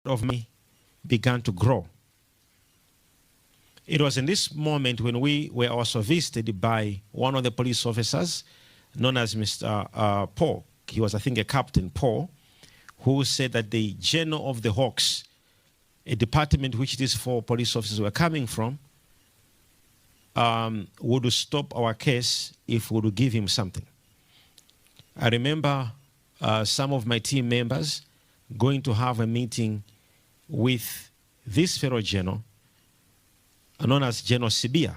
of me began to grow. It was in this moment when we were also visited by one of the police officers known as Mr. Paul. He was, I think, a Captain Paul, who said that the General of the Hawks, a department which these 4 police officers were coming from, would stop our case if we would give him something. I remember some of my team members going to have a meeting with this fellow general, known as General Sibia.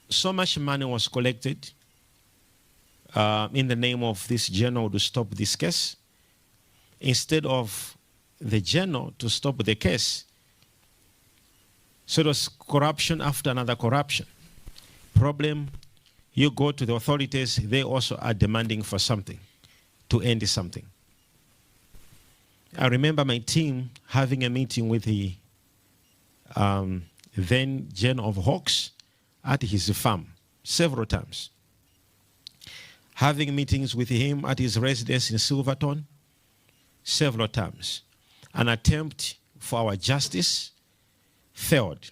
So much money was collected in the name of this general to stop this case. Instead of the general to stop the case, so it was corruption after another corruption. Problem, you go to the authorities, they also are demanding for something, to end something. I remember my team having a meeting with the then General of Hawks at his farm several times. Having meetings with him at his residence in Silverton several times. An attempt for our justice failed.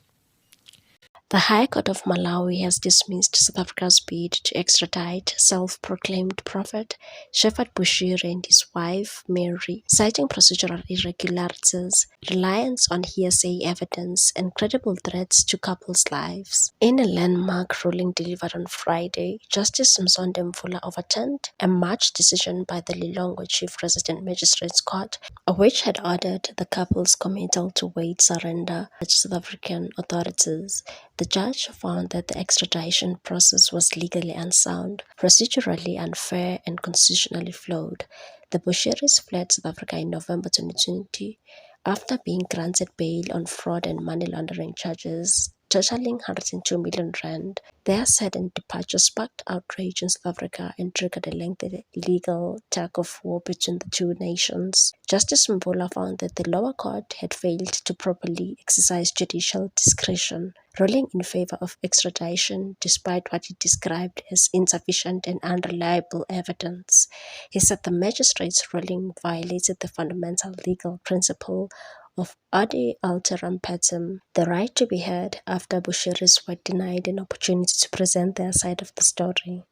The High Court of Malawi has dismissed South Africa's bid to extradite self-proclaimed prophet Shepherd Bushiri and his wife, Mary, citing procedural irregularities, reliance on hearsay evidence, and credible threats to couples' lives. In a landmark ruling delivered on Friday, Justice Mzonde Mvula overturned a March decision by the Lilongwe Chief Resident Magistrates Court, which had ordered the couple's committal to wait surrender to South African authorities. The judge found that the extradition process was legally unsound, procedurally unfair, and constitutionally flawed. The Bushiris fled South Africa in November 2020 after being granted bail on fraud and money laundering charges totaling 102 million rand. Their sudden departure sparked outrage in South Africa and triggered a lengthy legal tug-of-war between the two nations. Justice Mvula found that the lower court had failed to properly exercise judicial discretion, ruling in favor of extradition despite what he described as insufficient and unreliable evidence. He said the magistrate's ruling violated the fundamental legal principle of ad alteram partem, the right to be heard after Bushiris were denied an opportunity to present their side of the story.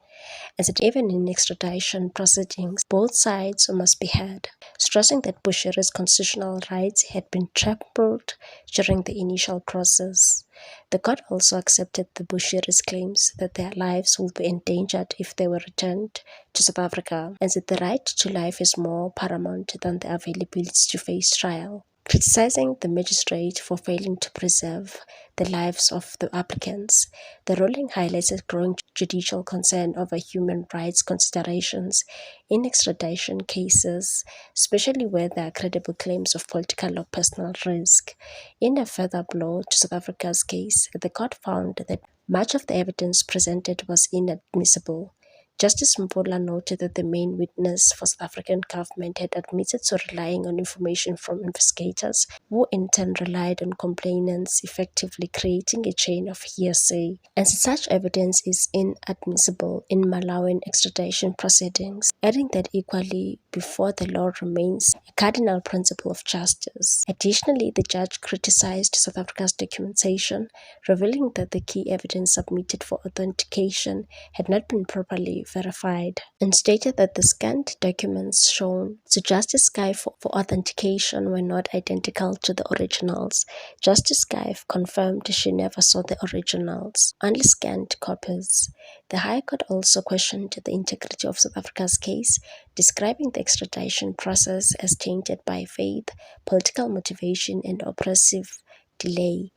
As it even in extradition proceedings, both sides must be heard, stressing that Bushiri's constitutional rights had been trampled during the initial process. The court also accepted the Bushiris' claims that their lives will be endangered if they were returned to South Africa, and that the right to life is more paramount than the availability to face trial. Criticizing the magistrate for failing to preserve the lives of the applicants, the ruling highlighted growing judicial concern over human rights considerations in extradition cases, especially where there are credible claims of political or personal risk. In a further blow to South Africa's case, the court found that much of the evidence presented was inadmissible. Justice Mvula noted that the main witness for South African government had admitted to relying on information from investigators, who in turn relied on complainants, effectively creating a chain of hearsay. And such evidence is inadmissible in Malawian extradition proceedings, adding that equally before the law remains a cardinal principle of justice. Additionally, the judge criticized South Africa's documentation, revealing that the key evidence submitted for authentication had not been properly verified, and stated that the scanned documents shown to Justice Skyf for authentication were not identical to the originals. Justice Skyf confirmed she never saw the originals, only scanned copies. The High Court also questioned the integrity of South Africa's case, describing the extradition process as tainted by faith, political motivation, and oppressive delay,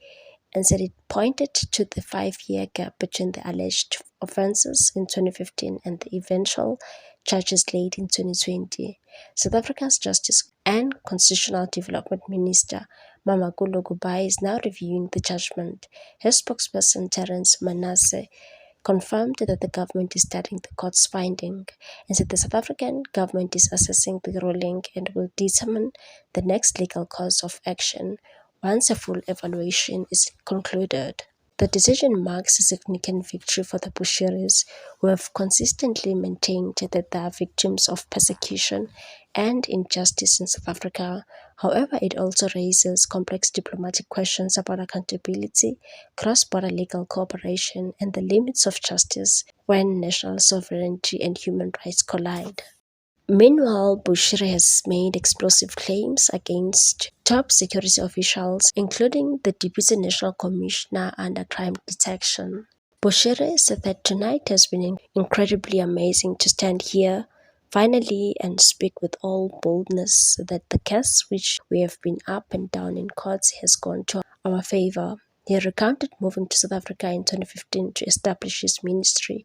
and said it pointed to the 5-year gap between the alleged offences in 2015 and the eventual charges laid in 2020. South Africa's Justice and Constitutional Development Minister, Mamakulu Gubai, is now reviewing the judgment. Her spokesperson, Terence Manasseh, confirmed that the government is studying the court's finding, and said the South African government is assessing the ruling and will determine the next legal course of action once a full evaluation is concluded. The decision marks a significant victory for the Bushiris, who have consistently maintained that they are victims of persecution and injustice in South Africa. However, it also raises complex diplomatic questions about accountability, cross-border legal cooperation, and the limits of justice when national sovereignty and human rights collide. Meanwhile, Bushiri has made explosive claims against top security officials, including the Deputy National Commissioner under Crime Detection. Bushiri said that tonight has been incredibly amazing to stand here finally and speak with all boldness that the case which we have been up and down in courts has gone to our favor. He recounted moving to South Africa in 2015 to establish his ministry,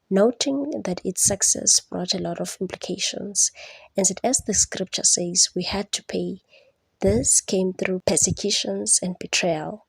noting that its success brought a lot of implications, and that as the scripture says, we had to pay. This came through persecutions and betrayal.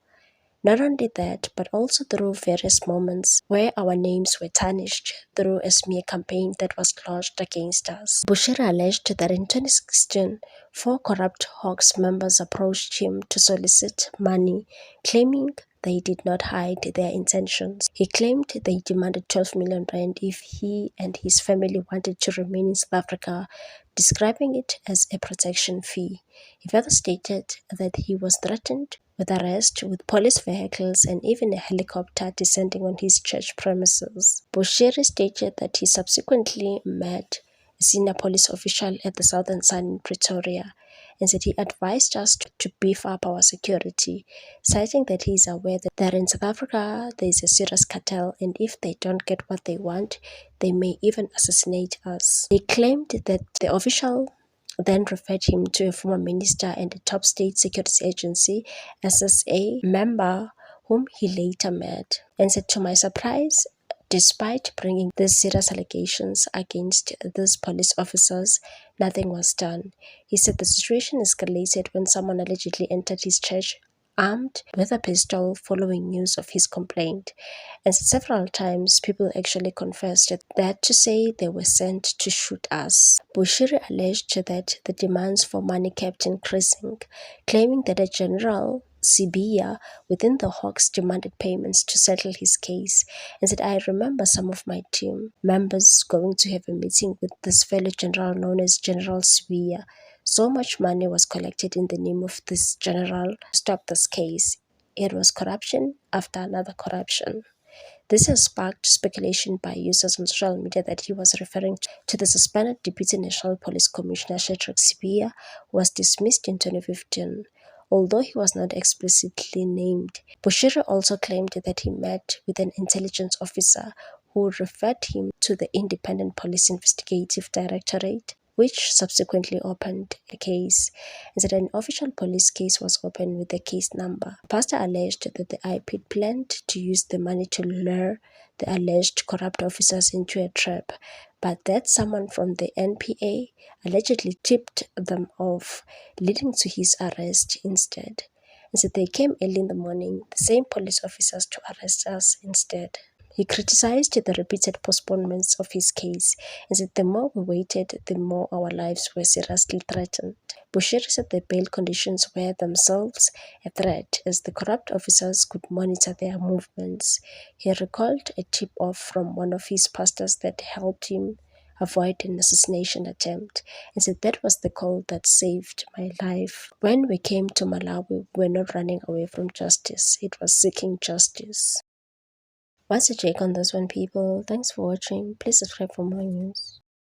Not only that, but also through various moments where our names were tarnished through a smear campaign that was launched against us. Bushiri alleged that in 2016, 4 corrupt Hawks members approached him to solicit money, claiming they did not hide their intentions. He claimed they demanded 12 million rand if he and his family wanted to remain in South Africa, describing it as a protection fee. He further stated that he was threatened with arrest, with police vehicles and even a helicopter descending on his church premises. Bushiri stated that he subsequently met a senior police official at the Southern Sun in Pretoria and said he advised us to beef up our security, citing that he is aware that in South Africa there is a serious cartel, and if they don't get what they want, they may even assassinate us. He claimed that the official then referred him to a former minister and a top state security agency, SSA, member whom he later met, and said, to my surprise, despite bringing these serious allegations against these police officers, nothing was done. He said the situation escalated when someone allegedly entered his church armed with a pistol following news of his complaint, and several times people actually confessed that to say they were sent to shoot us. Bushiri alleged that the demands for money kept increasing, claiming that a general Sibiya within the Hawks demanded payments to settle his case, and said, I remember some of my team members going to have a meeting with this fellow general known as General Sibiya. So much money was collected in the name of this general to stop this case. It was corruption after another corruption. This has sparked speculation by users on social media that he was referring to the suspended Deputy National Police Commissioner Shadrack Sibiya, who was dismissed in 2015. Although he was not explicitly named, Bushiri also claimed that he met with an intelligence officer who referred him to the Independent Police Investigative Directorate, which subsequently opened a case, and that an official police case was opened with the case number. The pastor alleged that the IPID planned to use the money to lure the alleged corrupt officers into a trap, but that someone from the NPA allegedly tipped them off, leading to his arrest instead. And so they came early in the morning, the same police officers, to arrest us instead. He criticized the repeated postponements of his case and said the more we waited, the more our lives were seriously threatened. Bushiri said the bail conditions were themselves a threat as the corrupt officers could monitor their movements. He recalled a tip-off from one of his pastors that helped him avoid an assassination attempt, and said that was the call that saved my life. When we came to Malawi, we were not running away from justice, it was seeking justice. What's your take on this one, people? Thanks for watching. Please subscribe for more news.